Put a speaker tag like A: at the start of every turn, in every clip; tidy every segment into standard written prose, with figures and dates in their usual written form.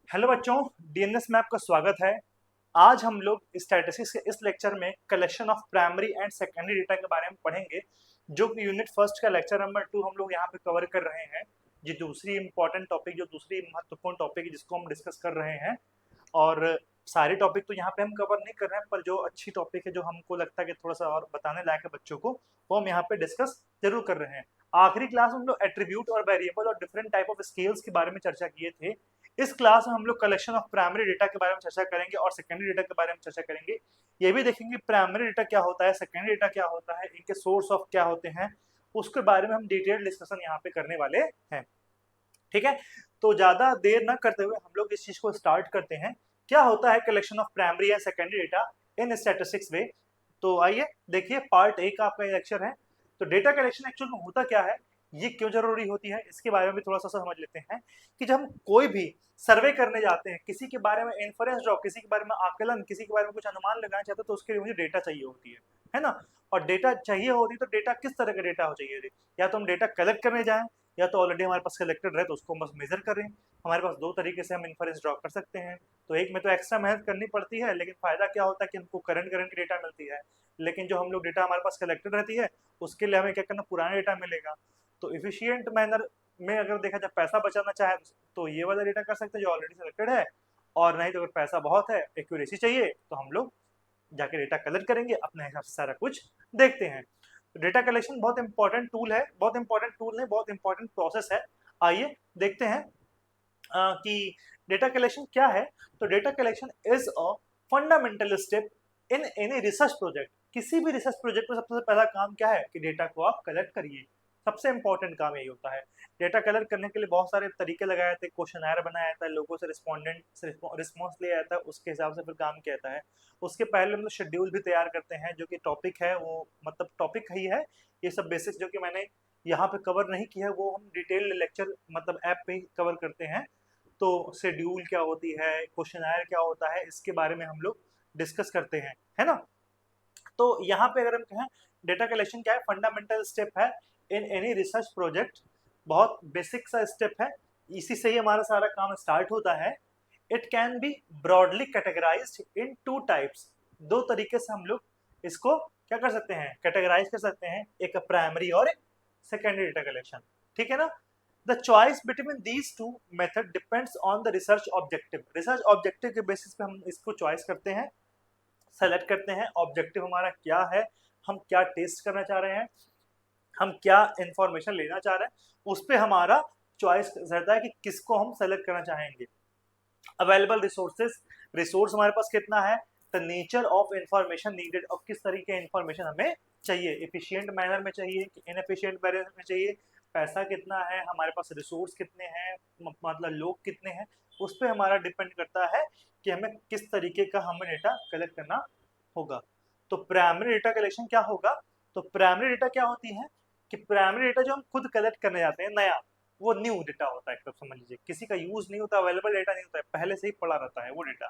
A: Hello बच्चों, DNS में आपका स्वागत है। आज हम लोग स्टैटिस्टिक्स के इस लेक्चर में collection of primary and secondary data के बारे में पढ़ेंगे, जो कि यूनिट फर्स्ट का लेक्चर नंबर 2 हम लोग यहाँ पे कवर कर रहे हैं। ये दूसरी इंपॉर्टेंट टॉपिक, जो दूसरी महत्वपूर्ण टॉपिक है जिसको हम डिस्कस कर रहे हैं। और सारे टॉपिक तो यहाँ पे हम कवर नहीं कर रहे हैं, पर जो अच्छी टॉपिक है, जो हमको लगता है कि थोड़ा सा और बताने लायक है बच्चों को, वो हम यहाँ पे डिस्कस जरूर कर रहे हैं। आखिरी क्लास में हम लोग एट्रीब्यूट और वेरिएबल और डिफरेंट टाइप ऑफ स्केल्स के बारे में चर्चा किए थे। इस क्लास में हम लोग कलेक्शन ऑफ प्राइमरी डेटा के बारे में चर्चा करेंगे और सेकेंडरी डेटा के बारे में चर्चा करेंगे। ये भी देखेंगे प्राइमरी डेटा क्या होता है, सेकेंडरी डेटा क्या होता है, इनके सोर्स ऑफ क्या होते हैं, उसके बारे में हम डिटेल डिस्कशन यहाँ पे करने वाले हैं। ठीक है, तो ज्यादा देर न करते हुए हम लोग इस चीज को स्टार्ट करते हैं। क्या होता है कलेक्शन ऑफ प्राइमरी या सेकेंडरी डेटा इन स्टैटिस्टिक्स वे। तो आइए देखिए, पार्ट ए का आपका लेक्चर है। तो डेटा कलेक्शन एक्चुअल में होता क्या है, ये क्यों जरूरी होती है, इसके बारे में भी थोड़ा सा समझ लेते हैं। कि जब हम कोई भी सर्वे करने जाते हैं, किसी के बारे में इन्फरेंस ड्रॉ, किसी के बारे में आकलन, किसी के बारे में कुछ अनुमान लगाना चाहते हैं, तो उसके लिए मुझे डेटा चाहिए होती है ना। और डेटा चाहिए होती है, तो डेटा किस तरह का डेटा हो चाहिए। या तो हम डेटा कलेक्ट करने जाएं, या तो ऑलरेडी हमारे पास कलेक्टेड रहे तो उसको बस मेजर करें। हमारे पास दो तरीके से हम इन्फरेंस ड्रॉ कर सकते हैं। तो एक में तो एक्स्ट्रा मेहनत करनी पड़ती है, लेकिन फायदा क्या होता है कि हमको करंट करंट की डेटा मिलती है। लेकिन जो हम लोग डेटा हमारे पास कलेक्टेड रहती है, उसके लिए हमें क्या करना, पुराना डेटा मिलेगा। तो इफिशियंट मैनर में अगर देखा जाए, पैसा बचाना चाहे तो ये वाला डेटा कर सकते हैं जो ऑलरेडी सेलेक्टेड है। और नहीं तो अगर पैसा बहुत है, एक्यूरेसी चाहिए, तो हम लोग जाके डेटा कलेक्ट करेंगे, अपने हिसाब से सारा कुछ देखते हैं। तो डेटा कलेक्शन बहुत इंपॉर्टेंट टूल है, बहुत इंपॉर्टेंट टूल है, बहुत इंपॉर्टेंट प्रोसेस है। आइए देखते हैं कि डेटा कलेक्शन क्या है। तो data collection is a fundamental step in any research project. किसी भी रिसर्च प्रोजेक्ट में सबसे पहला काम क्या है कि डेटा को आप कलेक्ट करिए। सबसे इंपॉर्टेंट काम यही होता है। डेटा कलेक्ट करने के लिए बहुत सारे तरीके लगाए जाते हैं, क्वेश्चनर बनाया जाता है, लोगों से रिस्पॉन्डेंट से रिस्पॉन्स लिया जाता है, उसके हिसाब से फिर काम किया जाता है। उसके पहले हम लोग शेड्यूल भी तैयार करते हैं, जो कि टॉपिक है वो, मतलब टॉपिक ही है। ये सब बेसिक्स जो कि मैंने यहाँ पे कवर नहीं किया है, वो हम डिटेल लेक्चर मतलब ऐप पे ही कवर करते हैं। तो शेड्यूल क्या होती है, क्वेश्चनर क्या होता है, इसके बारे में हम लोग डिस्कस करते हैं, है ना। तो यहाँ पे अगर हम कहें डेटा कलेक्शन क्या है, फंडामेंटल स्टेप है इन एनी रिसर्च प्रोजेक्ट। बहुत बेसिक सा स्टेप है, इसी से ही हमारा सारा काम स्टार्ट होता है। It can B broadly categorised in two types. दो तरीके से हम लोग इसको क्या कर सकते हैं, कैटेगराइज कर सकते हैं, एक प्राइमरी और एक सेकेंडरी डेटा कलेक्शन। ठीक है ना। The choice between these two method depends on the research objective. Research objective के बेसिस पे हम इसको चॉइस करते हैं, सेलेक्ट करते हैं। ऑब्जेक्टिव हमारा क्या है, हम क्या टेस्ट करना चाह रहे हैं, हम क्या इंफॉर्मेशन लेना चाह रहे हैं, उस पर हमारा चॉइस रहता है कि किसको हम सेलेक्ट करना चाहेंगे। अवेलेबल रिसोर्सेज, रिसोर्स हमारे पास कितना है, the nature of information needed, और किस तरीके की इंफॉर्मेशन हमें चाहिए, एफिशिएंट मैनर में चाहिए कि इनएफिशिएंट मैनर में चाहिए, पैसा कितना है, हमारे पास रिसोर्स कितने हैं, मतलब लोग कितने हैं। उस पर हमारा डिपेंड करता है कि हमें किस तरीके का हमें डेटा कलेक्ट करना होगा। तो प्राइमरी डेटा कलेक्शन क्या होगा, तो प्राइमरी डेटा क्या होती है कि प्राइमरी डेटा जो हम खुद कलेक्ट करने जाते हैं नया, वो न्यू डेटा होता है। तो समझ लीजिए किसी का यूज नहीं होता, अवेलेबल डेटा नहीं होता है, पहले से ही पड़ा रहता है वो डेटा।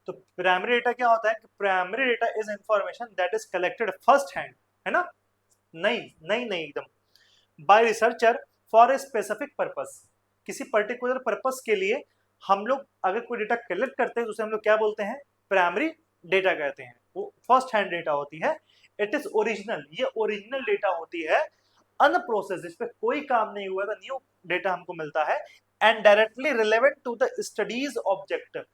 A: तो प्राइमरी डेटा क्या होता है कि primary data is information that is collected first hand, है ना, नई नई नई एकदम, by researcher for a specific purpose. किसी पर्टिकुलर पर्पस के लिए हम लोग अगर कोई डेटा कलेक्ट करते हैं तो उसे हम लोग क्या बोलते हैं, प्राइमरी डेटा कहते हैं। वो फर्स्ट हैंड डेटा होती है। इट इज ओरिजिनल, ये ओरिजिनल डेटा होती है, अनप्रोसेस्ड, इस पे कोई काम नहीं हुआ था, न्यू डेटा हमको मिलता है। And directly relevant to the study's objective,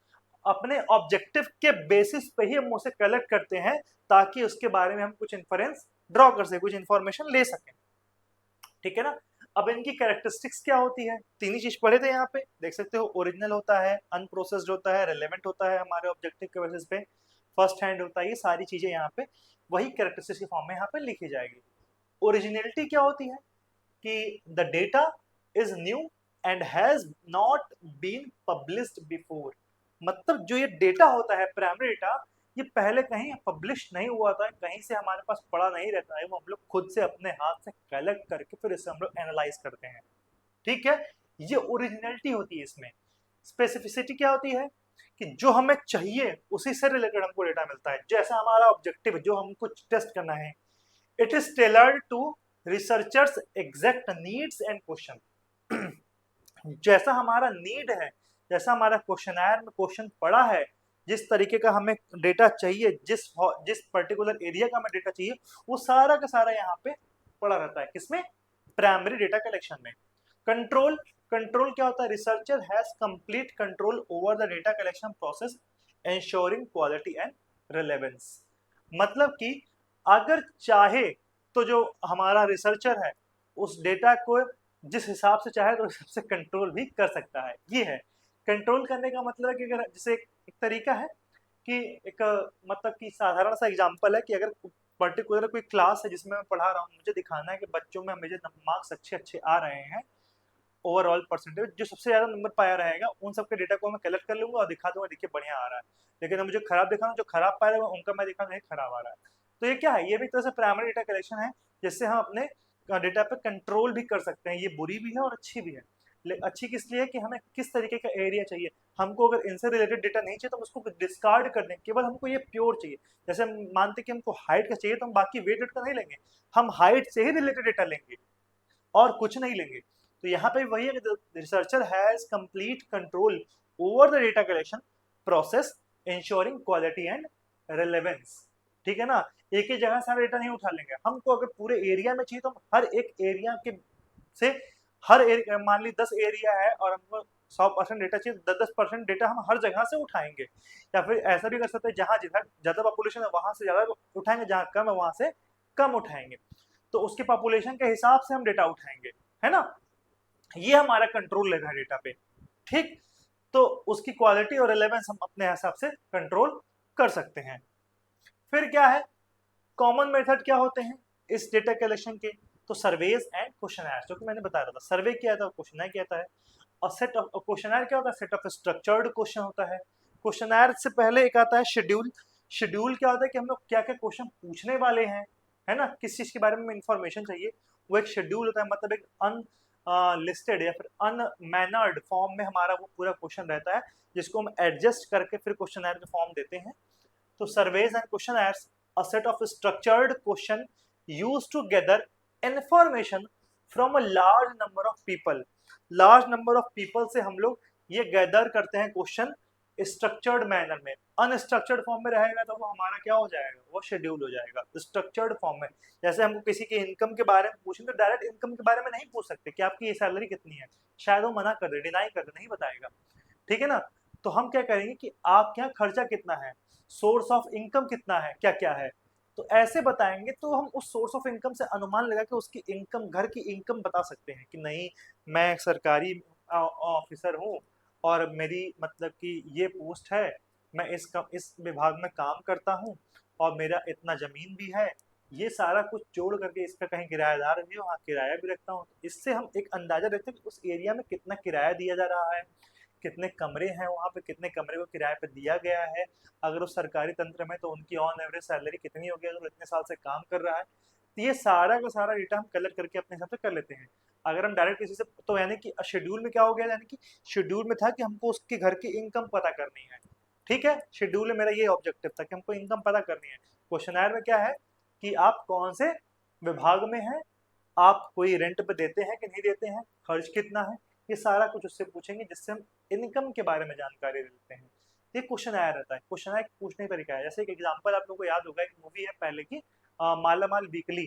A: अपने ऑब्जेक्टिव के बेसिस पे ही हम उसे कलेक्ट करते हैं, ताकि उसके बारे में हम कुछ इंफरेंस ड्रॉ कर सकें, कुछ इंफॉर्मेशन ले सकें। ठीक है ना। अब इनकी कैरेक्टरिस्टिक्स क्या होती है, तीन ही चीज पढ़े थे यहाँ पे, देख सकते हो। ओरिजिनल होता है, अनप्रोसेस्ड होता है, रिलेवेंट होता है हमारे ऑब्जेक्टिव के बेसिस पे, फर्स्ट हैंड होता है। ये सारी चीजें यहाँ पे वही कैरेक्टरिस्टिक्स के फॉर्म में यहाँ पे लिखी जाएगी। ओरिजिनलिटी क्या होती है कि the data is new and has not been published before. मतलब जो ये डेटा होता है प्राइमरी डेटा, ये पहले कहीं पब्लिश नहीं हुआ था, कहीं से हमारे पास पड़ा नहीं रहता है, वो हम लोग खुद से अपने हाथ से कलेक्ट करके फिर इसे हम लोग एनालाइज करते हैं। ठीक है, ये ओरिजिनलिटी होती है इसमें। स्पेसिफिसिटी क्या होती है कि जो हमें चाहिए उसी से रिलेटेड हमको डेटा मिलता है, जैसा हमारा ऑब्जेक्टिव जो हमको टेस्ट करना है। It is tailored to researchers exact needs and question. जैसा हमारा नीड है, जैसा हमारा क्वेश्चनर में क्वेश्चन पड़ा है, जिस तरीके का हमें डेटा चाहिए, जिस पर्टिकुलर एरिया का हमें डेटा चाहिए, वो सारा का सारा यहाँ पे पड़ा रहता है। किसमें? प्राइमरी डेटा कलेक्शन में। कंट्रोल, कंट्रोल क्या होता है? Researcher has complete control over the data collection process ensuring quality and relevance. मतलब कि अगर चाहे तो जो हमारा रिसर्चर है उस डेटा को जिस हिसाब से चाहे तो उस हिसाब से कंट्रोल भी कर सकता है। ये है कंट्रोल करने का मतलब है कि अगर जैसे एक तरीका है कि एक मतलब कि साधारण सा एग्जांपल है कि अगर पर्टिकुलर कोई क्लास है जिसमें मैं पढ़ा रहा हूँ, मुझे दिखाना है कि बच्चों में मुझे मार्क्स अच्छे अच्छे आ रहे हैं, ओवरऑल परसेंटेज जो सबसे ज्यादा नंबर पाया रहेगा उन सबके डेटा को मैं कलेक्ट कर लूंगा और दिखा दूंगा, देखिए बढ़िया आ रहा है। लेकिन मुझे खराब दिखाना, जो खराब पाया रहेगा उनका मैं दिखा नहीं खराब आ रहा है। तो ये क्या है? ये भी तरह से प्राइमरी डेटा कलेक्शन है, जिससे हम अपने डेटा पे कंट्रोल भी कर सकते हैं। ये बुरी भी है और अच्छी भी है। अच्छी किस लिए? कि हमें किस तरीके का एरिया चाहिए। हमको अगर इनसे रिलेटेड डेटा नहीं चाहिए तो हम उसको डिस्कार्ड कर दें, केवल हमको ये प्योर चाहिए। जैसे हम मानते कि हमको हाइट का चाहिए तो हम बाकी वेट का नहीं लेंगे, हम हाइट से ही रिलेटेड डेटा लेंगे और कुछ नहीं लेंगे। तो यहाँ पे वही है कि researcher has complete control over the data collection process ensuring quality and relevance. ठीक है ना? एक ही जगह सारा डेटा नहीं उठा लेंगे। हमको अगर पूरे एरिया में चाहिए तो हम हर एक एरिया के से हर एरिया, मान ली 10 एरिया है और हमको 100% डेटा चाहिए, 10-10% डेटा हम हर जगह से उठाएंगे। या फिर ऐसा भी कर सकते हैं जहां जिधर ज्यादा पॉपुलेशन है वहां से ज्यादा उठाएंगे, जहां कम है वहां से कम उठाएंगे। तो उसके पॉपुलेशन के हिसाब से हम डेटा उठाएंगे, है ना? ये हमारा कंट्रोल रहेगा डेटा पे। ठीक, तो उसकी क्वालिटी और रिलेवेंस हम अपने हिसाब से कंट्रोल कर सकते हैं। फिर क्या है? कॉमन मेथड क्या होते हैं इस डेटा कलेक्शन के? तो सर्वेज एंड क्वेश्चनर, जो कि मैंने बताया था। सर्वे क्या था, क्वेश्चनर क्या था है। और सेट ऑफ क्वेश्चनर क्या होता है? सेट ऑफ स्ट्रक्चर्ड क्वेश्चन होता है। क्वेश्चनर से पहले एक आता है शेड्यूल। शेड्यूल क्या होता है कि हम लोग क्या क्या क्वेश्चन पूछने वाले हैं, है ना, किस चीज के बारे में इंफॉर्मेशन चाहिए, वो एक शेड्यूल होता है। मतलब एक अन लिस्टेड या फिर अनमैनर्ड फॉर्म में हमारा वो पूरा क्वेश्चन रहता है, जिसको हम एडजस्ट करके फिर क्वेश्चनर में फॉर्म देते हैं। तो surveys and questionnaires, a set of structured question used to gather information from a large number of people। large number of people से हम लोग ये गैदर करते हैं क्वेश्चन स्ट्रक्चर्ड मैनर में। अनस्ट्रक्चर्ड फॉर्म में रहेगा तो वो हमारा क्या हो जाएगा? वो शेड्यूल हो जाएगा। स्ट्रक्चर्ड फॉर्म में जैसे हमको किसी के इनकम के बारे में पूछेंगे तो डायरेक्ट इनकम के बारे में नहीं पूछ सकते कि आपकी ये सैलरी कितनी है, शायद वो मना कर दे, डिनाई कर दे, नहीं बताएगा। ठीक है ना? तो हम क्या करेंगे कि आपके यहाँ खर्चा कितना है, सोर्स ऑफ इनकम कितना है, क्या क्या है, तो ऐसे बताएंगे तो हम उस सोर्स ऑफ इनकम से अनुमान लगा के उसकी इनकम, घर की इनकम बता सकते हैं कि नहीं मैं सरकारी ऑफिसर हूँ और मेरी मतलब कि ये पोस्ट है, मैं इस विभाग में काम करता हूँ और मेरा इतना जमीन भी है। ये सारा कुछ जोड़ करके इसका कहीं किराएदार भी वहाँ किराया भी रखता हूँ। इससे हम एक अंदाजा देते हैं कि उस एरिया में कितना किराया दिया जा रहा है, कितने कमरे हैं वहाँ पे, कितने कमरे को किराए पे दिया गया है। अगर वो सरकारी तंत्र में तो उनकी ऑन एवरेज सैलरी कितनी होगी अगर वो इतने साल से काम कर रहा है। तो ये सारा का सारा डेटा हम कलेक्ट करके अपने हिसाब से कर लेते हैं। अगर हम डायरेक्ट किसी से, तो यानी कि शेड्यूल में क्या हो गया, यानी कि शेड्यूल में था कि हमको उसके घर की इनकम पता करनी है। ठीक है, शेड्यूल में मेरा ये ऑब्जेक्टिव था कि हमको इनकम पता करनी है। क्वेश्चनर में क्या है कि आप कौन से विभाग में हैं, आप कोई रेंट पे देते हैं कि नहीं देते हैं, खर्च कितना है, ये सारा कुछ उससे पूछेंगे, जिससे हम इनकम के बारे में जानकारी लेते हैं। ये क्वेश्चन आया रहता है। क्वेश्चन आया पूछने का तरीका है। जैसे एक एग्जांपल आप लोगों को याद होगा, एक मूवी है पहले की, माला माल वीकली।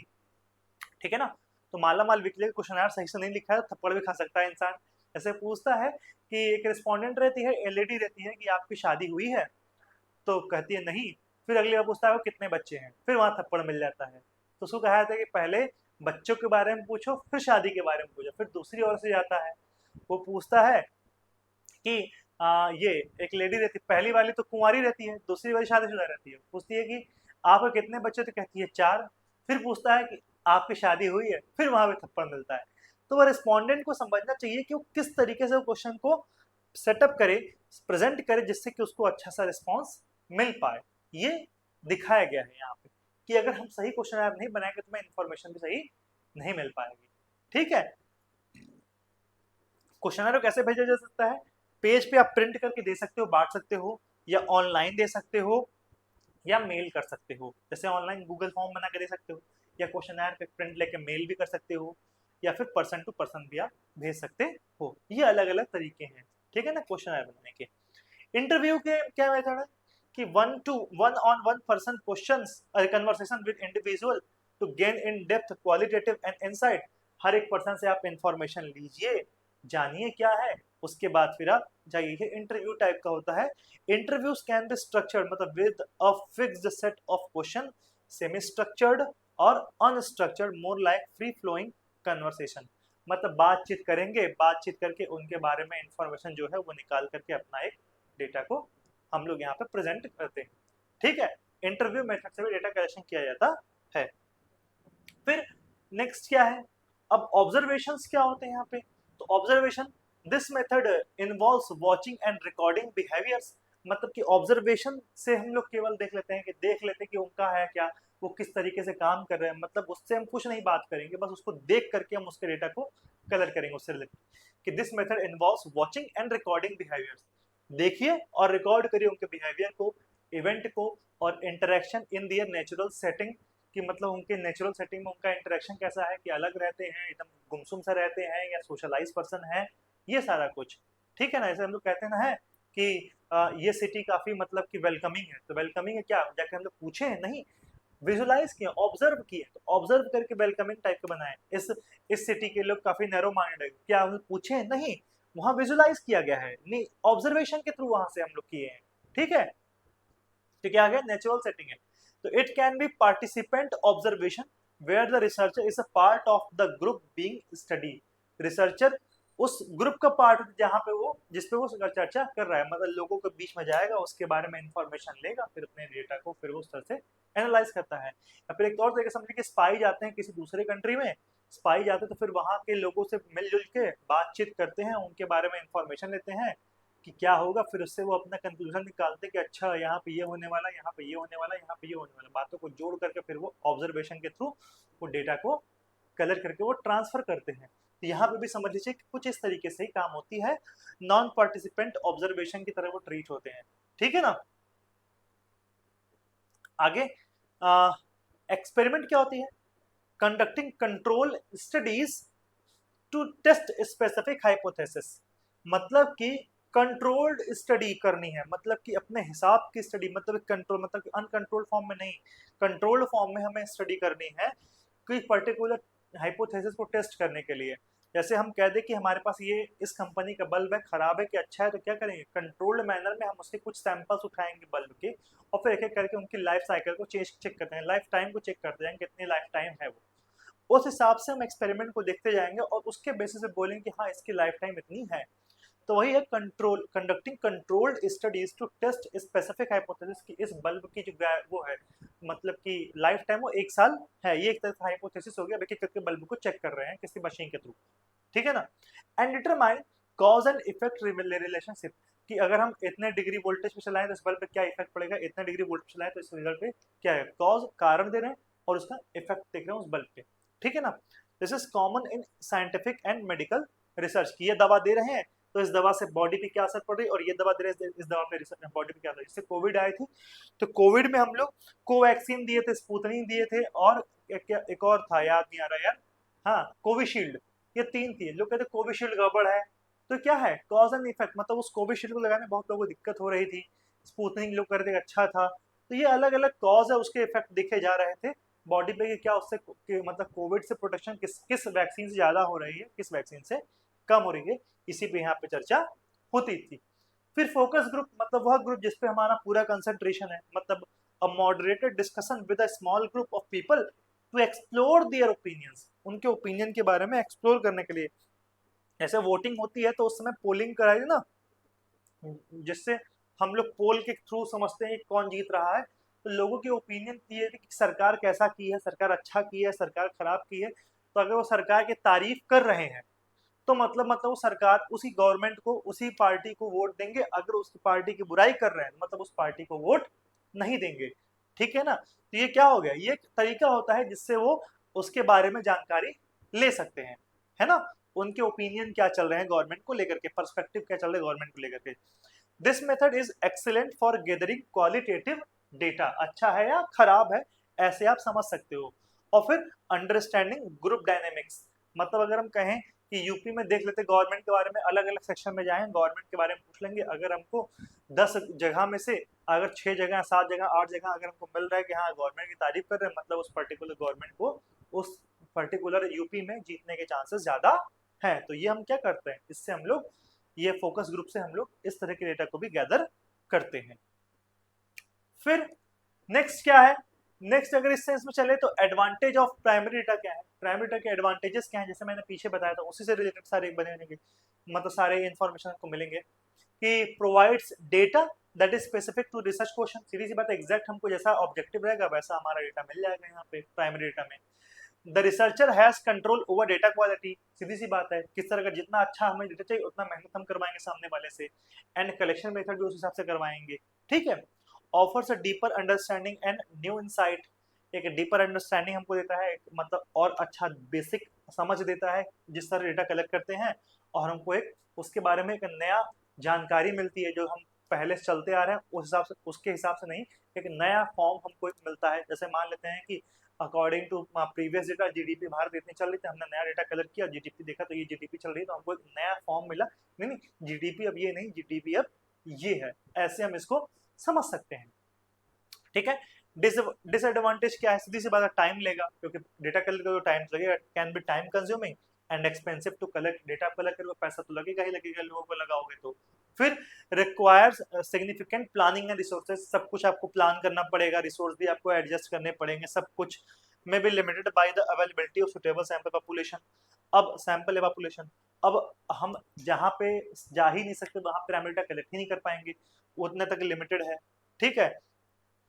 A: ठीक है ना? तो माला माल वीकली का क्वेश्चन सही से नहीं लिखा है तो थप्पड़ भी खा सकता है इंसान। ऐसे पूछता है कि एक रिस्पोंडेंट रहती है, एलईडी रहती है कि आपकी शादी हुई है, तो कहती है नहीं। फिर अगली बार पूछता है वो कितने बच्चे हैं, फिर वहां थप्पड़ मिल जाता है। तो उसको कहा जाता है कि पहले बच्चों के बारे में पूछो, फिर शादी के बारे में पूछो। फिर दूसरी ओर से जाता है, वो पूछता है कि ये एक लेडी रहती, पहली वाली तो कुंवारी रहती है, दूसरी वाली शादीशुदा रहती है। पूछती है कि आपके कितने बच्चे, तो कहती है 4। फिर पूछता है कि आपकी शादी हुई है, फिर वहां पे थप्पड़ मिलता है। तो वह रिस्पोंडेंट को समझना चाहिए कि वो किस तरीके से वो क्वेश्चन को सेटअप करे, प्रेजेंट करे, जिससे कि उसको अच्छा सा रिस्पॉन्स मिल पाए। ये दिखाया गया है यहाँ पे कि अगर हम सही क्वेश्चन नहीं बनाएंगे तो हमें इन्फॉर्मेशन भी सही नहीं मिल पाएगी। ठीक है, क्वेश्चनर कैसे भेजा जा सकता है? पेज पे आप प्रिंट करके दे सकते हो, बांट सकते हो, या ऑनलाइन दे सकते हो, या मेल कर सकते हो। जैसे ऑनलाइन गूगल फॉर्म बना के दे सकते हो, या क्वेश्चनर पे प्रिंट लेके मेल भी कर सकते हो, या फिर पर्सन टू पर्सन भी आप भेज सकते हो। ये अलग अलग तरीके हैं, ठीक है ना, क्वेश्चन बनाने के। इंटरव्यू के क्या मेथड है कि one on one person questions conversation with individual to gain in depth qualitative and insight. हर एक पर्सन से आप इंफॉर्मेशन लीजिए, जानिए क्या है, उसके बाद फिर आप जाइए। इंटरव्यू टाइप का होता है। इंटरव्यूज कैन बी स्ट्रक्चर्ड मतलब with a fixed set of question, semi structured और unstructured, more like free flowing conversation. मतलब बातचीत करेंगे, बातचीत करके उनके बारे में इंफॉर्मेशन जो है वो निकाल करके अपना एक डेटा को हम लोग यहाँ पे प्रेजेंट करते हैं, ठीक है। इंटरव्यू मेथड से भी डेटा कलेक्शन किया जाता है। फिर नेक्स्ट क्या है, अब ऑब्जर्वेशंस क्या होते हैं यहाँ पे। तो observation, this method involves watching and recording behaviours. मतलब कि ऑब्जर्वेशन से हम लोग केवल देख लेते हैं कि उनका है क्या, वो किस तरीके से काम कर रहे हैं, मतलब उससे हम कुछ नहीं बात करेंगे, बस उसको देख करके हम उसके डेटा को कलर करेंगे उससे रिलेटेड। कि this method involves watching and recording behaviours. देखिए और रिकॉर्ड करिए उनके बिहेवियर को, इवेंट को और interaction in their natural setting. कि मतलब उनके नेचुरल सेटिंग में उनका इंटरेक्शन कैसा है, कि अलग रहते हैं, एकदम गुमसुम सा रहते हैं या सोशलाइज पर्सन है, ये सारा कुछ, ठीक है ना। ऐसे हम लोग कहते हैं ना है कि ये सिटी काफी मतलब कि वेलकमिंग है। तो वेलकमिंग है क्या, जाके हम लोग पूछे नहीं, विजुलाइज किया, ऑब्जर्व किए, तो ऑब्जर्व करके वेलकमिंग टाइप के बनाए। इस सिटी के लोग काफी नैरो माइंड है, क्या हम पूछे नहीं, वहां विजुलाइज किया गया है, नहीं ऑब्जर्वेशन के थ्रू वहां से हम लोग किए हैं, ठीक है। तो क्या आ गया, नेचुरल सेटिंग है। तो it can be participant observation where the researcher is a part of the group being study. Researcher उस ग्रुप का पार्ट जहां पे वो, जिसपे वो चर्चा कर रहा है, मतलब लोगों के बीच में जाएगा, उसके बारे में इंफॉर्मेशन लेगा, फिर अपने डेटा को फिर वो उस तरह से एनालाइज करता है। या फिर एक और तरीके समझिए कि स्पाई जाते हैं किसी दूसरे कंट्री में, स्पाई जाते हैं तो फिर वहां के लोगों से मिलजुल के बातचीत करते हैं, उनके बारे में इंफॉर्मेशन लेते हैं कि क्या होगा, फिर उससे वो अपना कंक्लूजन निकालते हैं कि अच्छा यहाँ पे ये होने वाला, यहाँ पे ये होने वाला, यहाँ पे ये होने वाला, बातों को जोड़ करके फिर वो ऑब्जर्वेशन के थ्रू वो डेटा को कलर करके वो ट्रांसफर करते हैं। तो यहाँ पे भी समझ लीजिए कि कुछ इस तरीके से ही काम होती है, नॉन पार्टिसिपेंट ऑब्जर्वेशन की तरह वो ट्रीट होते हैं, ठीक है ना। आगे एक्सपेरिमेंट क्या होती है, conducting control studies to test specific hypothesis. मतलब कि कंट्रोल्ड स्टडी करनी है, मतलब कि अपने हिसाब की स्टडी, मतलब कंट्रोल मतलब कि अनकंट्रोल्ड फॉर्म में नहीं, कंट्रोल्ड फॉर्म में हमें स्टडी करनी है कोई पर्टिकुलर हाइपोथेसिस को टेस्ट करने के लिए। जैसे हम कह दें कि हमारे पास ये इस कंपनी का बल्ब है, खराब है कि अच्छा है, तो क्या करेंगे, कंट्रोल्ड मैनर में हम उसके कुछ सैंपल्स उठाएंगे बल्ब के, और फिर एक एक करके उनकी लाइफ साइकिल को चेक करते हैं, लाइफ टाइम को चेक करते जाएंगे कितनी लाइफ टाइम है वो, उस हिसाब से हम एक्सपेरिमेंट को देखते जाएंगे और उसके बेसिस पे बोलेंगे कि हाँ इसकी लाइफ टाइम इतनी है। तो वही है control, conducting controlled studies to test specific hypothesis कि इस बल्ब की जो वो है, मतलब कि लाइफ टाइम वो 1 साल है, ये एक तरह का हाइपोथेसिस हो गया, एक एक करके बल्ब को चेक कर रहे हैं किसी मशीन के थ्रू, ठीक है ना। And determine cause and effect relationship, कि अगर हम इतने डिग्री वोल्टेज पे चलाएं तो इस बल्ब पे क्या इफेक्ट पड़ेगा, इतने डिग्री वोल्टेज चलाएं तो इस रिजल्ट पे क्या है, कॉज कारण दे रहे हैं और उसका इफेक्ट देख रहे हैं उस बल्ब पे, ठीक है ना। This is common in scientific and medical research की ये दवा दे रहे हैं तो इस दवा से बॉडी पे क्या असर पड़ रही है, और ये दवा दे रहे हैं इस दवा पे बॉडी पे क्या असर। जैसे कोविड आई थी तो कोविड में हम लोग कोवैक्सीन दिए थे, स्पुतनिक दिए थे, और एक और था याद नहीं आ रहा यार, हाँ कोविशील्ड, ये 3 थी। लोग कहते कोविशील्ड गड़बड़ है, तो क्या है कॉज एंड इफेक्ट, मतलब उस कोविशील्ड को लगाने बहुत लोगों को दिक्कत हो रही थी, स्पुतनिक लोग कहते अच्छा था, तो ये अलग अलग कॉज है, उसके इफेक्ट दिखे जा रहे थे बॉडी पे कि क्या उससे मतलब कोविड से प्रोटेक्शन किस किस वैक्सीन से ज्यादा हो रही है, किस वैक्सीन से कम हो रही है, इसी पे यहाँ पे चर्चा होती थी। फिर फोकस ग्रुप, मतलब वह ग्रुप जिसपे हमारा पूरा कंसंट्रेशन है, मतलब a moderated discussion with a small group of people to explore their opinions, उनके ओपिनियन के बारे में एक्सप्लोर करने के लिए। ऐसे वोटिंग होती है तो उस समय पोलिंग कराई ना, जिससे हम लोग पोल के थ्रू समझते हैं कि कौन जीत रहा है। तो लोगों के ओपिनियन ये है कि सरकार कैसा की है, सरकार अच्छा की है, सरकार खराब की है। तो अगर वो सरकार की तारीफ कर रहे हैं तो मतलब वो सरकार उसी गवर्नमेंट को, उसी पार्टी को वोट देंगे, अगर उसकी पार्टी की बुराई कर रहे हैं मतलब उस पार्टी को वोट नहीं देंगे, ठीक है ना। तो ये क्या हो गया, ये एक तरीका होता है जिससे वो उसके बारे में जानकारी ले सकते हैं, है ना, उनके ओपिनियन क्या चल रहे हैं गवर्नमेंट को लेकर के, पर्सपेक्टिव क्या चल रहा है गवर्नमेंट को लेकर के। This method is excellent for gathering qualitative data, अच्छा है या खराब है ऐसे आप समझ सकते हो। और फिर अंडरस्टैंडिंग ग्रुप डायनेमिक्स, मतलब अगर हम कहें कि यूपी में देख लेते गवर्नमेंट के बारे में, अलग अलग सेक्शन में जाएं गवर्नमेंट के बारे में पूछ लेंगे, अगर हमको 10 जगह में से अगर 6 जगह 7 जगह 8 जगह अगर हमको मिल रहा है कि हाँ गवर्नमेंट की तारीफ कर रहे हैं, मतलब उस पर्टिकुलर गवर्नमेंट को उस पर्टिकुलर यूपी में जीतने के चांसेस ज्यादा हैं। तो ये हम क्या करते हैं, इससे हम लोग ये फोकस ग्रुप से हम लोग इस तरह के डेटा को भी गैदर करते हैं। फिर नेक्स्ट क्या है, नेक्स्ट अगर इस सेंस में चले तो एडवांटेज ऑफ प्राइमरी डेटा क्या है, प्राइमरी डेटा के एडवांटेजेस क्या है, जैसे मैंने पीछे बताया था उसी से रिलेटेड सारे बने रहेंगे, मतलब सारे इन्फॉर्मेशन आपको मिलेंगे कि provides data that is specific to research question. सीधी सी बात है, एग्जैक्ट हमको जैसा ऑब्जेक्टिव रहेगा वैसा हमारा डेटा मिल जाएगा यहाँ पे प्राइमरी डेटा में। The researcher has control over data quality, सीधी सी बात है, किस तरह का जितना अच्छा हमें डेटा चाहिए उतना मेहनत हम करवाएंगे सामने वाले से, एंड कलेक्शन मेथड भी उस हिसाब से करवाएंगे, ठीक है। Offers a deeper understanding and new insight, एक डीपर अंडरस्टैंडिंग हमको देता है, एक मतलब और अच्छा बेसिक समझ देता है जिस तरह डेटा कलेक्ट करते हैं, और हमको एक उसके बारे में एक नया जानकारी मिलती है जो हम पहले से चलते आ रहे हैं उस हिसाब से, उसके हिसाब से नहीं, एक नया फॉर्म हमको एक मिलता है। जैसे मान लेते हैं कि according to previous data GDP भारत इतनी चल रही थी, हमने नया डेटा कलेक्ट किया, जीडीपी देखा तो ये जीडीपी चल रही है, तो हमको एक नया फॉर्म मिला, नहीं नहीं जीडीपी अब ये नहीं, जीडीपी अब ये है, ऐसे हम इसको समझ सकते हैं, ठीक है। डिसएडवांटेज क्या है, सीधी सी बात है टाइम लेगा, क्योंकि डेटा कलेक्ट करो टाइम लगेगा, can be time consuming and expensive to collect, data collect करो पैसा तो लगेगा ही लगेगा, लोगों को लगाओगे तो। फिर requires significant planning and resources, सब कुछ आपको प्लान करना पड़ेगा, रिसोर्स भी आपको एडजस्ट करने पड़ेंगे, सब कुछ में be limited by the availability of suitable sample population. अब सैंपल पॉपुलेशन, अब हम जहाँ पे जा ही नहीं सकते वहाँ पैरामीटर डेटा कलेक्ट ही नहीं कर पाएंगे, उतने तक लिमिटेड है, ठीक है।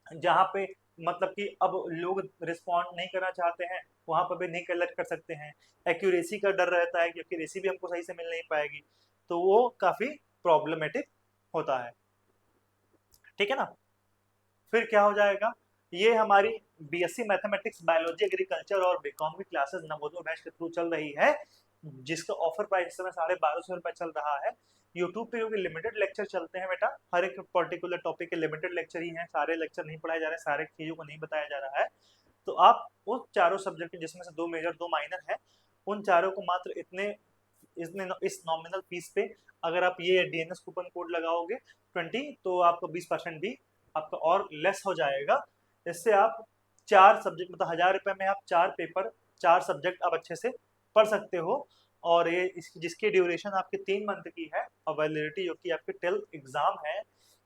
A: जहाँ पे मतलब कि अब लोग रिस्पॉन्ड नहीं करना चाहते हैं वहां पर भी नहीं कलेक्ट कर सकते हैं, एक्यूरेसी का डर रहता है कि एक्यूरेसी भी हमको सही से मिल नहीं पाएगी, तो वो काफी प्रॉब्लमेटिक होता है, ठीक है ना। फिर क्या हो जाएगा, ये हमारी बीएससी मैथमेटिक्स बायोलॉजी एग्रीकल्चर और बीकॉम की क्लासेस नवोदय बैच के थ्रू चल रही है, जिसका ऑफर प्राइस इस समय 1250 रुपए चल रहा है। यूट्यूब पे क्योंकि लिमिटेड लेक्चर चलते हैं बेटा, हर एक पर्टिकुलर टॉपिक के लिमिटेड लेक्चर ही हैं, सारे लेक्चर नहीं पढ़ाए जा रहे, सारे चीजों को नहीं बताया जा रहा है। तो आप उस चारों सब्जेक्ट जिसमें से 2 मेजर 2 माइनर है, उन चारों को मात्र इतने इस नॉमिनल फीस पे अगर आप ये डीएनएस कूपन कोड लगाओगे 20, तो आपको 20% भी आपका और लेस हो जाएगा। इससे आप 4 सब्जेक्ट मतलब 1000 रुपए में आप 4 पेपर 4 सब्जेक्ट आप अच्छे से पढ़ सकते हो, और ये जिसकी ड्यूरेशन आपकी 3 मंथ की है और वैलिडिटी जो कि आपके टिल एग्जाम है।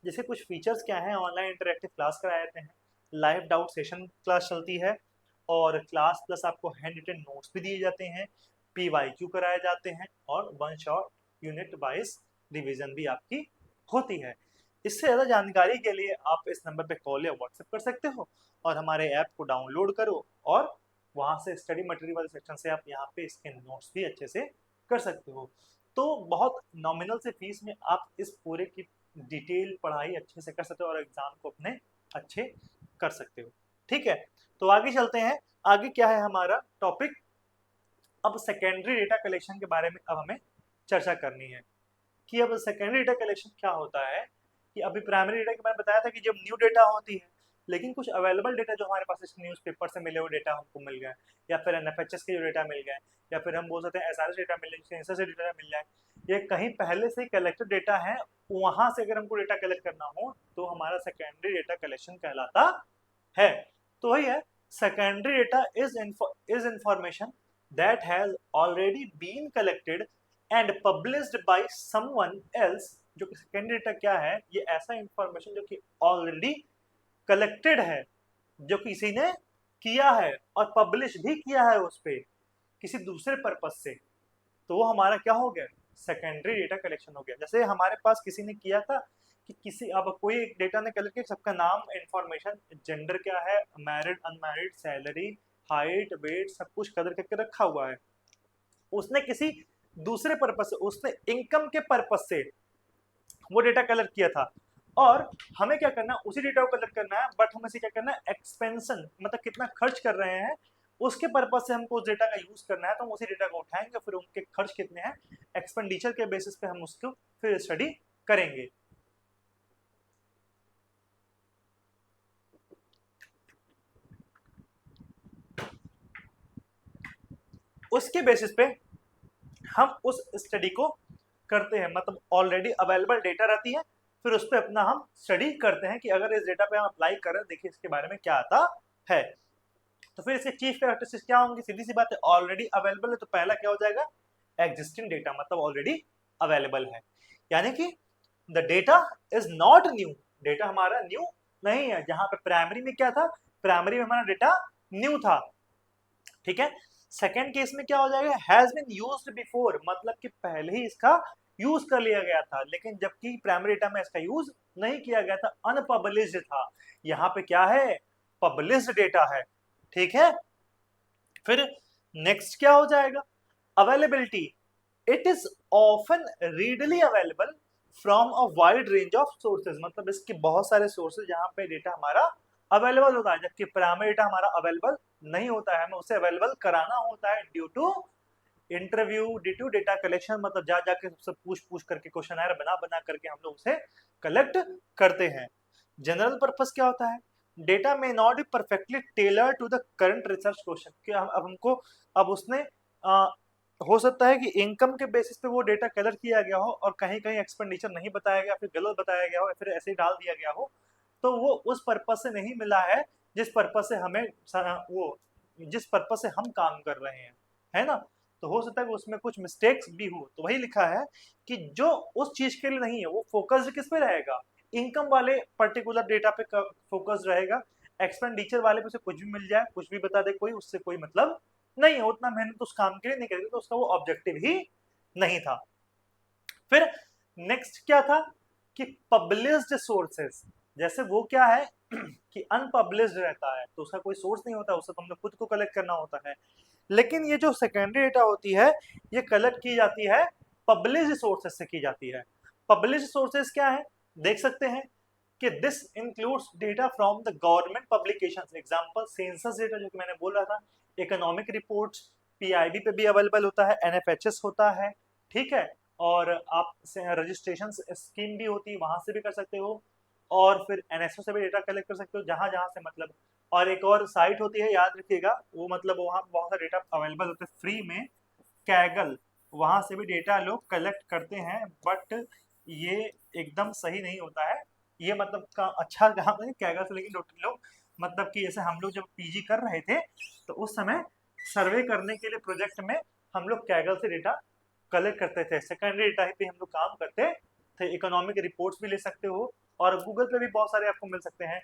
A: जैसे कुछ फीचर्स क्या है, ऑनलाइन इंटरेक्टिव क्लास कराए जाते हैं, लाइव डाउट सेशन क्लास चलती है, और क्लास प्लस आपको हैंड रिटन नोट्स भी दिए जाते हैं, पीवाईक्यू कराए जाते हैं, और one shot unit wise revision भी आपकी होती है। इससे ज़्यादा जानकारी के लिए आप इस नंबर पे कॉल या व्हाट्सएप कर सकते हो, और हमारे ऐप को डाउनलोड करो, और वहाँ से स्टडी मटेरियल वाले सेक्शन से आप यहाँ पे इसके नोट्स भी अच्छे से कर सकते हो। तो बहुत नॉमिनल से फीस में आप इस पूरे की डिटेल पढ़ाई अच्छे से कर सकते हो और एग्जाम को अपने अच्छे कर सकते हो, ठीक है। तो आगे चलते हैं, आगे क्या है हमारा टॉपिक, अब सेकेंडरी डेटा कलेक्शन के बारे में अब हमें चर्चा करनी है कि अब सेकेंडरी डेटा कलेक्शन क्या होता है। कि अभी प्राइमरी डेटा के बारे में बताया था कि जब न्यू डेटा होती है, लेकिन कुछ अवेलेबल डेटा जो हमारे पास इस न्यूज़पेपर से मिले हुए डेटा हमको मिल गए, या फिर एनएफएचएस के जो डेटा मिल गए, या फिर हम बोल सकते हैं एसआरएस डेटा मिल जाए, सेंसस से डेटा मिल जाए, ये कहीं पहले से कलेक्टेड डेटा है, वहां से अगर हमको डेटा कलेक्ट करना हो तो हमारा सेकेंडरी डेटा कलेक्शन कहलाता है। तो वही है, secondary data is information that has already been collected and published by someone else। जो कि सेकेंडरी डेटा क्या है, ये ऐसा इंफॉर्मेशन जो कि ऑलरेडी कलेक्टेड है, जो किसी ने किया है और पब्लिश भी किया है उस पे किसी दूसरे पर्पज से, तो वो हमारा क्या हो गया, सेकेंडरी डेटा कलेक्शन हो गया। जैसे हमारे पास किसी ने किया था कि किसी अब कोई एक डेटा ने कलेक्ट किया, सबका नाम, इंफॉर्मेशन, जेंडर क्या है, married unmarried, salary, height, weight, सब कुछ कलर करके रखा हुआ है। उसने किसी दूसरे पर्पज से, उसने इनकम के पर्पज से वो डेटा कलेक्ट किया था, और हमें क्या करना है, उसी डेटा को कलेक्ट करना है, बट हमें क्या करना है, एक्सपेंशन मतलब कितना खर्च कर रहे हैं उसके पर्पज से हमको उस डेटा का यूज करना है, तो हम उसी डेटा को उठाएंगे, फिर उनके खर्च कितने हैं एक्सपेंडिचर के बेसिस पे हम उसको फिर स्टडी करेंगे। उसके बेसिस पे हम उस स्टडी को करते हैं, मतलब ऑलरेडी अवेलेबल डेटा रहती है, फिर उस पर अपना हम स्टडी करते हैं कि अगर इस डेटा पे हम अप्लाई करें, देखिए इसके बारे में क्या आता है। तो फिर इसके चीफ कैरेक्टरिस्टिक्स क्या होंगी, सीधी सी बात है, ऑलरेडी अवेलेबल है तो पहला क्या हो जाएगा, एग्जिस्टिंग डेटा, मतलब ऑलरेडी अवेलेबल है, यानी कि the data is not new, data हमारा न्यू नहीं है। जहां पे प्राइमरी में क्या था, प्राइमरी में हमारा डेटा न्यू था, ठीक है। सेकेंड केस में क्या हो जाएगा, हैज बीन यूज्ड बिफोर, मतलब कि पहले ही इसका यूज कर लिया गया था, लेकिन जबकि प्राइमरी डेटा में इसका यूज नहीं किया गया था, अनपब्लिश्ड था। यहाँ पे क्या है, पब्लिश्ड डेटा है, ठीक है। फिर नेक्स्ट क्या हो जाएगा, availability, it is often readily available from a wide range of sources, मतलब इसके बहुत सारे सोर्सेज जहां पे डेटा हमारा अवेलेबल होता है, जबकि प्राइमरी डेटा हमारा अवेलेबल नहीं होता है, हमें उसे अवेलेबल कराना होता है due to interview, due to data collection, मतलब जा जाके सबसे पूछ पूछ करके क्वेश्चन बना बना करके हम लोग उसे कलेक्ट करते हैं। जनरल पर्पस क्या होता है, डेटा में not be perfectly tailor to the current research question, कि अब हमको अब उसने हो सकता है कि इनकम के बेसिस पे वो डेटा कलेक्ट किया गया हो और कहीं कहीं एक्सपेंडिचर नहीं बताया गया, फिर गलत बताया गया हो, या फिर ऐसे ही डाल दिया गया हो, तो वो उस पर्पस से नहीं मिला है जिस पर्पस से हमें वो जिस पर्पस से हम काम कर रहे हैं, है ना। तो हो सकता है कि उसमें कुछ मिस्टेक्स भी हो, तो वही लिखा है कि जो उस चीज के लिए नहीं है वो फोकस्ड किस पे रहेगा, इनकम वाले पर्टिकुलर डेटा पे फोकस रहेगा, एक्सपेंडिचर वाले पे उसे कुछ भी मिल जाए, कुछ भी बता दे कोई, उससे कोई मतलब नहीं है, उतना मेहनत उस काम के लिए नहीं करेगी, तो उसका वो ऑब्जेक्टिव ही नहीं था। फिर नेक्स्ट क्या था कि पब्लिश्ड सोर्सेस, जैसे वो क्या है कि अनपब्लिश्ड रहता है तो उसका कोई सोर्स नहीं होता, उससे तुमने खुद को कलेक्ट करना होता है, लेकिन ये जो सेकेंडरी डेटा होती है ये कलेक्ट की जाती है पब्लिश्ड सोर्सेस से की जाती है। पब्लिश्ड सोर्सेस क्या है, देख सकते हैं कि this includes data from the government publications, example census data जो कि मैंने बोल रहा था, इकोनॉमिक रिपोर्ट्स पीआईबी पे भी अवेलेबल होता है, एनएफएचएस होता है, ठीक है, और आप रजिस्ट्रेशन स्कीम भी होती है वहां से भी कर सकते हो, और फिर एनएसओ से भी डेटा कलेक्ट कर सकते हो, जहां जहां से मतलब, और एक और साइट होती है याद रखिएगा, वो मतलब वहाँ बहुत सारा डेटा अवेलेबल होता है फ्री में, कैगल, वहां से भी डेटा लोग कलेक्ट करते हैं, बट ये एकदम सही नहीं होता है, ये मतलब का अच्छा काम है कैगल से, लेकिन लोग मतलब कि जैसे हम लोग जब पीजी कर रहे थे तो उस समय सर्वे करने के लिए प्रोजेक्ट में हम लोग कैगल से डेटा कलेक्ट करते थे, सेकेंडरी डेटा पे हम लोग काम करते थे। इकोनॉमिक रिपोर्ट्स भी ले सकते हो, और गूगल पे भी बहुत सारे आपको मिल सकते हैं,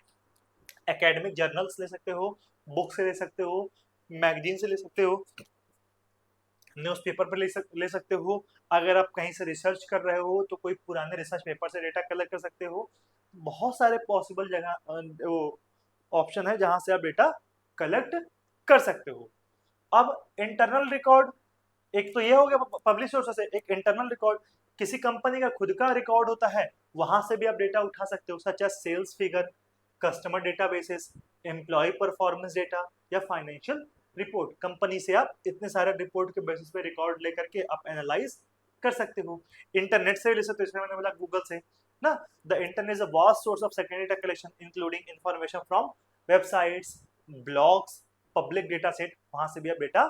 A: एकेडमिक जर्नल्स ले सकते हो, बुक से ले सकते हो, मैगजीन से ले सकते हो, न्यूज़पेपर पर ले सकते हो, अगर आप कहीं से रिसर्च कर रहे हो तो कोई पुराने रिसर्च पेपर से डेटा कलेक्ट कर सकते हो, बहुत सारे पॉसिबल जगह वो ऑप्शन है जहां से आप डेटा कलेक्ट कर सकते हो। अब इंटरनल रिकॉर्ड, एक तो ये हो गया पब्लिश सोर्स से, एक इंटरनल रिकॉर्ड, किसी कंपनी का खुद का रिकॉर्ड होता है, वहां से भी आप डेटा उठा सकते हो, such as sales figure, customer databases, employ performance data, या फाइनेंशियल रिपोर्ट। कंपनी से आप इतने सारे रिपोर्ट के बेसिस पे रिकॉर्ड लेकर के आप एनालाइज कर सकते हो। इंटरनेट से ले सकते हो, इसमें मैंने बोला गूगल से ना, the internet is a vast source of secondary data collection including information from websites, blogs, public data set, वहां से भी आप डेटा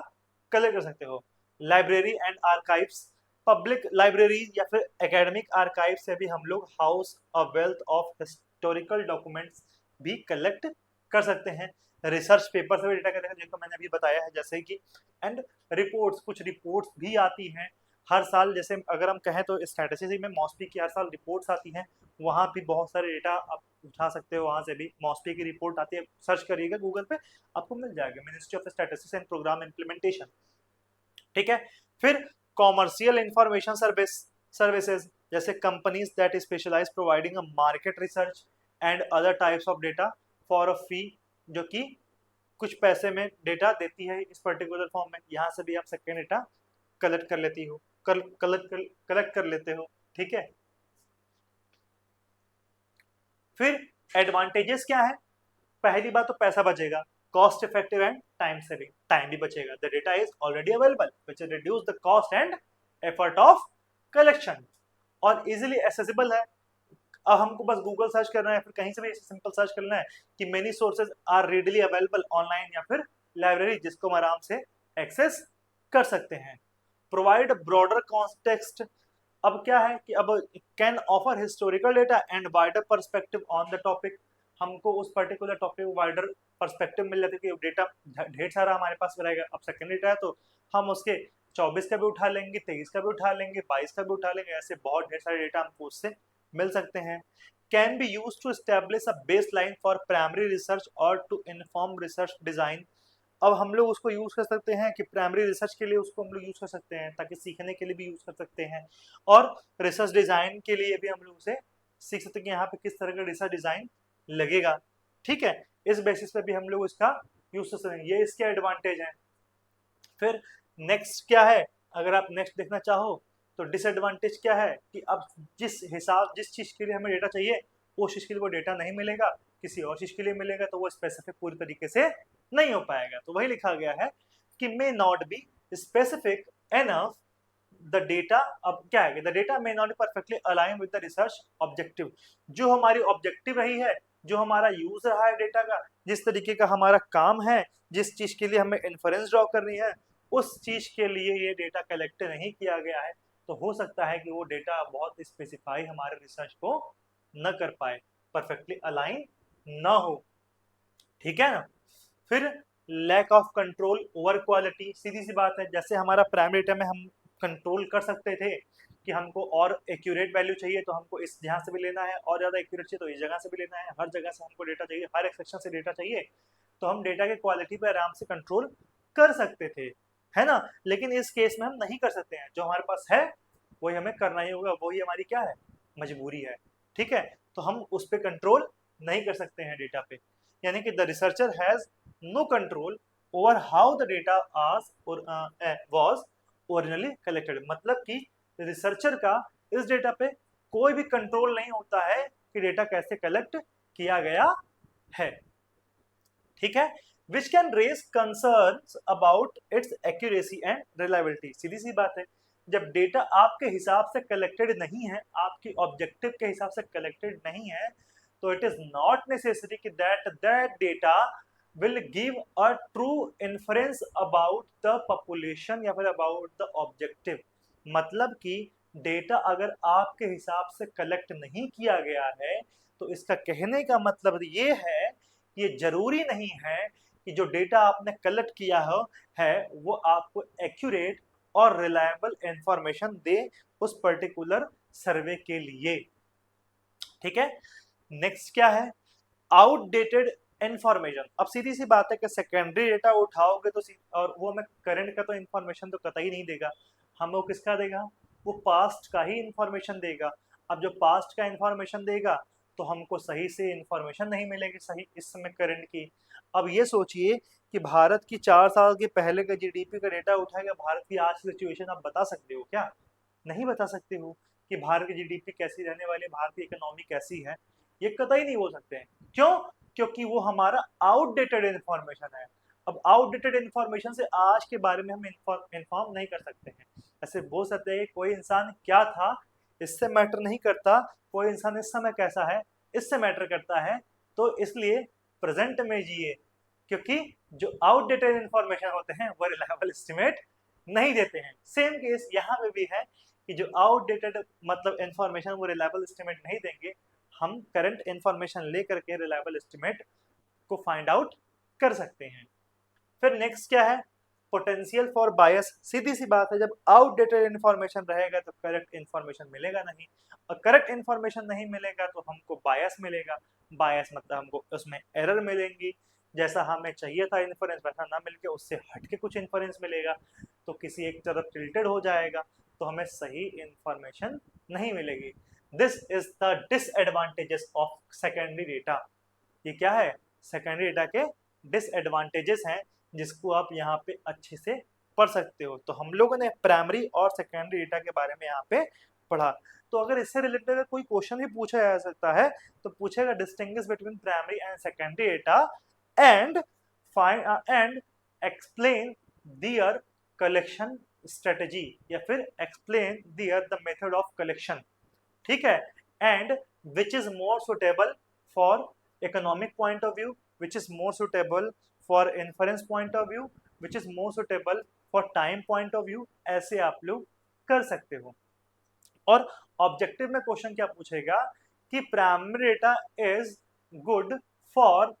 A: कलेक्ट कर सकते हो। Library and archives, public library या फिर एकेडमिक आर्काइव से भी हम लोग house a wealth of historical documents भी कलेक्ट कर सकते हैं। रिसर्च पेपर से भी डेटा कलेक्ट करते हैं, जिनको मैंने अभी बताया है, जैसे कि एंड रिपोर्ट्स, कुछ रिपोर्ट्स भी आती हैं हर साल, जैसे अगर हम कहें तो स्टैटिस्टिक्स में मॉस्पी की हर साल रिपोर्ट्स आती हैं, वहाँ भी बहुत सारे डेटा आप उठा सकते हो, वहाँ से भी मॉस्पी की रिपोर्ट आती है, सर्च करिएगा गूगल पे आपको मिल जाएगा, ministry of statistics and programme implementation, ठीक है। फिर कॉमर्शियल इंफॉर्मेशन सर्विसेज, जैसे companies that specialise providing a market research and other types of data for a fee, जो कि कुछ पैसे में डेटा देती है इस पर्टिकुलर फॉर्म में, यहाँ से भी आप सेकेंड डेटा कलेक्ट कर लेती हो, कलेक्ट कर लेते हो, ठीक है। फिर एडवांटेजेस क्या है, पहली बात तो पैसा बचेगा, cost effective and time saving, time भी बचेगा, the data is already available which reduce the cost and effort of collection, और इजीली एक्सेसिबल है। अब हमको बस गूगल सर्च करना है, फिर कहीं से भी सिंपल सर्च करना है कि many sources are readily available online या फिर लाइब्रेरी, जिसको हम आराम से एक्सेस कर सकते हैं। प्रोवाइड ब्रॉडर कॉन्टेक्स्ट, अब क्या है कि अब can offer historical data and wider perspective on the topic, हमको उस पर्टिकुलर टॉपिक वाइडर पर्सपेक्टिव मिल जाता है कि डेटा ढेर सारा हमारे पास रहेगा। अब सेकेंड डेटा है तो हम उसके 24 का भी उठा लेंगे, 23 का भी उठा लेंगे, 22 का भी उठा लेंगे, ऐसे बहुत ढेर सारे डेटा हमको उससे मिल सकते हैं। Can be use to establish a baseline for primary research और टू इन्फॉर्म रिसर्च डिजाइन, अब हम लोग उसको यूज कर सकते हैं कि प्राइमरी रिसर्च के लिए उसको हम लोग यूज कर सकते हैं, ताकि सीखने के लिए भी यूज कर सकते हैं, और रिसर्च डिजाइन के लिए भी हम लोग उसे सीख सकते हैं कि यहाँ पे किस तरह का रिसर्च डिजाइन लगेगा। ठीक है, इस बेसिस पे भी हम लोग इसका यूज कर सकते हैं, ये इसके एडवांटेज हैं। फिर नेक्स्ट क्या है, अगर आप नेक्स्ट देखना चाहो तो डिसएडवांटेज क्या है कि अब जिस चीज के लिए हमें डेटा चाहिए उस चीज के लिए वो डेटा नहीं मिलेगा, किसी और चीज के लिए मिलेगा तो वो स्पेसिफिक पूरी तरीके से नहीं हो पाएगा। तो वही लिखा गया है कि may not be specific enough the data, अब क्या है, the data may not perfectly align with the research objective, जो हमारी ऑब्जेक्टिव रही है, जो हमारा यूज रहा है डेटा का, जिस तरीके का हमारा काम है, जिस चीज के लिए हमें इन्फरेंस ड्रॉ करनी है, उस चीज के लिए ये डेटा कलेक्ट नहीं किया गया है। तो हो सकता है कि वो डेटा बहुत स्पेसिफाई हमारे रिसर्च को न कर पाए, परफेक्टली अलाइन ना हो। ठीक है ना। फिर lack of control over quality, सीधी सी बात है, जैसे हमारा प्राइमरी डेटा में हम कंट्रोल कर सकते थे कि हमको और एक्यूरेट वैल्यू चाहिए तो हमको इस जहाँ से भी लेना है, और ज़्यादा एक्यूरेट चाहिए तो इस जगह से भी लेना है, हर जगह से हमको डेटा चाहिए, हर एक सेक्शन से डेटा चाहिए, तो हम डेटा के क्वालिटी पे आराम से कंट्रोल कर सकते थे, है ना। लेकिन इस केस में हम नहीं कर सकते हैं, जो हमारे पास है वही हमें करना ही होगा, वही हमारी क्या है, मजबूरी है। ठीक है, तो हम उस पर कंट्रोल नहीं कर सकते हैं डेटा पे, यानी कि the researcher has no control over how the data was originally collected, मतलब कि रिसर्चर का इस डेटा पे कोई भी कंट्रोल नहीं होता है कि डेटा कैसे कलेक्ट किया गया है। ठीक है, which can raise concerns about its accuracy and reliability, सीधी सी बात है, जब डेटा आपके हिसाब से कलेक्टेड नहीं है, आपकी ऑब्जेक्टिव के हिसाब से कलेक्टेड नहीं है, तो इट इज नॉट नेसेसरी कि that data will give a true inference about the population या फिर अबाउट द ऑब्जेक्टिव, मतलब कि डेटा अगर आपके हिसाब से कलेक्ट नहीं किया गया है तो इसका कहने का मतलब ये है, ये जरूरी नहीं है कि जो डेटा आपने कलेक्ट किया है वो आपको एक्यूरेट और रिलायबल इंफॉर्मेशन दे उस पर्टिकुलर सर्वे के लिए। ठीक है, नेक्स्ट क्या है, आउटडेटेड इंफॉर्मेशन, अब सीधी सी बात है कि सेकेंडरी डेटा उठाओगे तो और वो हमें करंट का तो इंफॉर्मेशन तो कतई नहीं देगा, हमें वो किसका देगा, वो पास्ट का ही इंफॉर्मेशन देगा। अब जो पास्ट का इंफॉर्मेशन देगा तो हमको सही से इंफॉर्मेशन नहीं मिलेगी सही इस समय करंट की। अब ये सोचिए कि भारत की 4 साल के पहले का जीडीपी का डेटा उठाएगा, भारत की आज की सिचुएशन आप बता सकते हो क्या, नहीं बता सकते हो कि भारत की जीडीपी कैसी रहने वाली है, भारत की इकोनॉमी कैसी है, ये कतई नहीं बोल सकते हैं। क्यों, क्योंकि वो हमारा आउटडेटेड इंफॉर्मेशन है। अब आउटडेटेड इंफॉर्मेशन से आज के बारे में हम इन्फॉर्म नहीं कर सकते हैं। ऐसे बोल सकते हैं कि कोई इंसान क्या था इससे मैटर नहीं करता, कोई इंसान इस समय कैसा है इससे मैटर करता है, तो इसलिए प्रेजेंट में जिए, क्योंकि जो आउटडेटेड इंफॉर्मेशन होते हैं वो रिलायबल एस्टिमेट नहीं देते हैं। सेम केस यहाँ पे भी है कि जो आउटडेटेड मतलब इंफॉर्मेशन वो रिलायबल एस्टिमेट नहीं देंगे, हम करंट इंफॉर्मेशन लेकर के रिलायबल एस्टिमेट को फाइंड आउट कर सकते हैं। फिर नेक्स्ट क्या है, पोटेंशियल फॉर बायस, सीधी सी बात है, जब आउटडेटेड इंफॉर्मेशन रहेगा तो करेक्ट इंफॉर्मेशन मिलेगा नहीं, और करेक्ट इंफॉर्मेशन नहीं मिलेगा तो हमको बायस मिलेगा, बायस मतलब हमको उसमें एरर मिलेंगी, जैसा हमें चाहिए था इन्फरेंस वैसा ना मिलके उससे हटके कुछ इन्फरेंस मिलेगा, तो किसी एक तरफ टिल्टेड हो जाएगा, तो हमें सही इंफॉर्मेशन नहीं मिलेगी। This is the disadvantages of secondary data, ये क्या है, सेकेंडरी डेटा के डिसएडवांटेजेस हैं जिसको आप यहाँ पे अच्छे से पढ़ सकते हो। तो हम लोगों ने प्राइमरी और सेकेंडरी डेटा के बारे में यहाँ पे पढ़ा। तो अगर इससे रिलेटेड अगर कोई क्वेश्चन भी पूछा जा सकता है तो पूछेगा distinguish between primary and secondary data and find and explain their collection strategy, या फिर explain their the method of collection. ठीक है, and which is more suitable for economic point of view, which is more suitable for inference point of view, which is more suitable for time point of view ऐसे आप लोग कर सकते हो। और objective में क्वेश्चन क्या पूछेगा कि primary data is good for,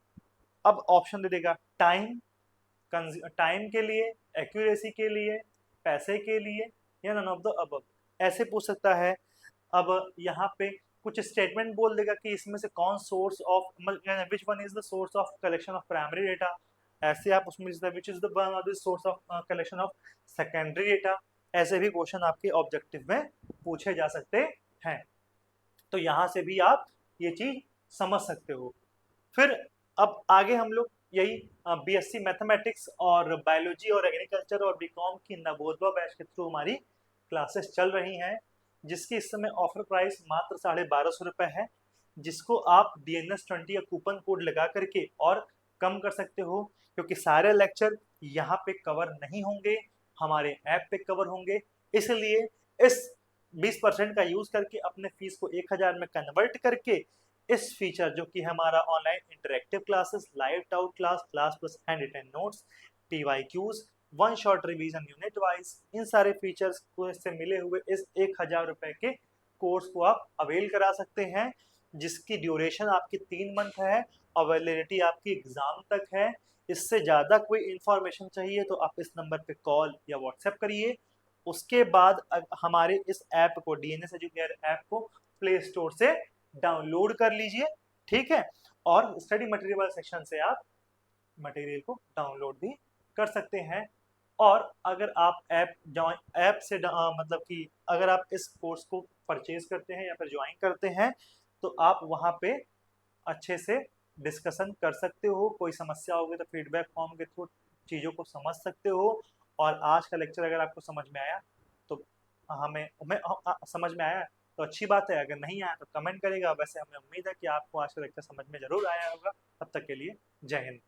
A: अब ऑप्शन दे देगा टाइम, टाइम के लिए, एक्यूरेसी के लिए, पैसे के लिए, या नन ऑफ द अबव, ऐसे पूछ सकता है। अब यहाँ पे कुछ स्टेटमेंट बोल देगा कि इसमें से कौन source of, which one is the source of collection of primary data, ऐसे आप उसमें which is the one of the source of collection of secondary data, ऐसे भी क्वेश्चन आपके ऑब्जेक्टिव में पूछे जा सकते हैं। तो यहाँ से भी आप ये चीज समझ सकते हो। फिर अब आगे हम लोग यही बीएससी मैथमेटिक्स और बायोलॉजी और एग्रीकल्चर और बीकॉम की नवोदय बैच के थ्रू हमारी क्लासेस चल रही हैं, जिसकी इस समय ऑफर प्राइस मात्र 1250 रुपये है, जिसको आप DNS20 या कूपन कोड लगा करके और कम कर सकते हो, क्योंकि सारे लेक्चर यहाँ पे कवर नहीं होंगे, हमारे ऐप पे कवर होंगे। इसलिए इस 20% का यूज करके अपने फीस को 1000 में कन्वर्ट करके इस फीचर जो कि हमारा online interactive classes, live doubt class, class plus handwritten notes, PYQs, one shot revision unit wise, इन सारे फीचर्स को इससे मिले हुए इस 1000 रुपए के कोर्स को आप अवेल करा सकते हैं, जिसकी ड्यूरेशन आपकी 3 मंथ है और वैलिडिटी आपकी एग्जाम तक है। इससे ज़्यादा कोई इंफॉर्मेशन चाहिए तो आप इस नंबर पे कॉल या व्हाट्सएप करिए। उसके बाद हमारे इस ऐप को, DNS एजुकेयर ऐप को प्ले स्टोर से डाउनलोड कर लीजिए, ठीक है। और स्टडी मटेरियल सेक्शन से आप मटेरियल को डाउनलोड भी कर सकते हैं। और अगर आप ऐप से मतलब कि अगर आप इस कोर्स को परचेज करते हैं या फिर ज्वाइन करते हैं तो आप वहाँ पे अच्छे से डिस्कशन कर सकते हो, कोई समस्या होगी तो फीडबैक फॉर्म के थ्रू चीज़ों को समझ सकते हो। और आज का लेक्चर अगर आपको समझ में आया तो समझ में आया तो अच्छी बात है, अगर नहीं आया तो कमेंट करेगा। वैसे हमें उम्मीद है कि आपको आज का लेक्चर समझ में जरूर आया होगा। तब तक के लिए जय हिंद।